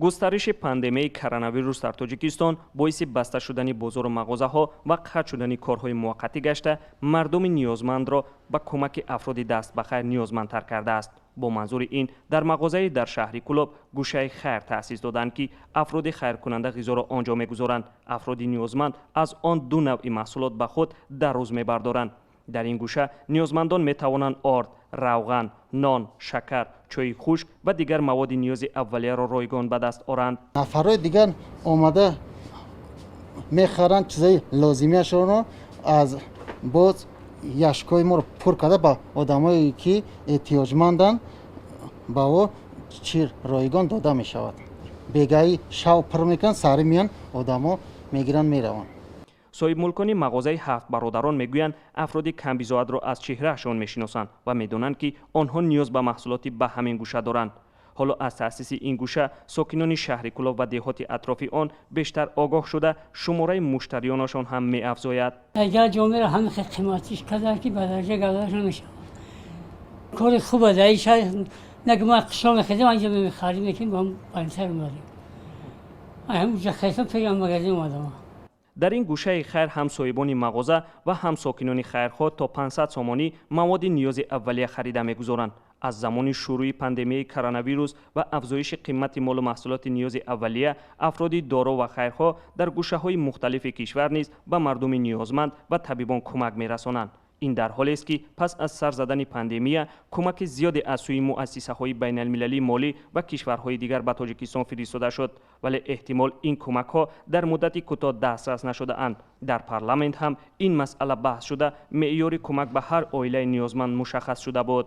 گسترش پاندمی کرونا در تاجیکستان باعث بسته شدن بازار و مغازه‌ها و قطع شدن کارهای موقتی گشته مردم نیازمند را به کمک افراد دست به خیر نیازمندتر کرده است. با منظور این در مغازه در شهر کلوب گوشه خیر تأسیس دادند که افراد خیرکننده غذا را آنجا می‌گذارند. افراد نیازمند از آن دو نوع محصولات به خود در روز می‌بردارند. در این گوشه نیازمندان می توانند آرد، روغن، نان، شکر، چای خشک و دیگر مواد نیاز اولیه را رایگان به دست آورند. نفرای دیگر آمده میخرند چیزای لازمیشون رو از باز یشکای ما رو پر کرده با آدمایی که احتیاجمندن با او چیر رایگان داده می شود. بگاهی شو پر میکن سری میان آدما میگیرن میروند. صاحب ملکان مغازه 7 برادران میگویند افراد کمبیزاد را از چهرهشان میشناسند و میدانند که آنها نیاز به محصولاتی به همین گوشه دارند. حالا از تأسیس این گوشه ساکنان شهر کلوب و دهات اطراف آن بیشتر آگاه شده شماره مشتریانشان هم می‌افزاید. اگر جامعه را همین قیمتیش کردن که به درجه گذاشته نمیشه. کار خوبه ایش نگه ما قشام خیلی انجا می‌خریم میکنیم با پنسر میاریم. همونجا خیلی پیام مغازه اومدم. در این گوشه خیر هم صاحبان مغازه و هم ساکنان خیرخواه تا 500 سامانی مواد نیاز اولیه خریده می‌گذارند. از زمان شروع پاندمی کرونا و افزایش قیمت مال و محصولات نیاز اولیه افراد دارا و خیرخواه در گوشه‌های مختلف کشور نیز به مردم نیازمند و طبیبان کمک می‌رسانند. این در حالی است که پس از سر زدن پاندمی کمک زیادی از سوی مؤسسه‌های بین‌المللی مالی و کشورهای دیگر به تاجیکستان فرستاده شد، ولی احتمال این کمک‌ها در مدت کوتاه دسترس نشده اند. در پارلمان هم این مسئله بحث شده معیار کمک به هر عائله نیازمند مشخص شده بود.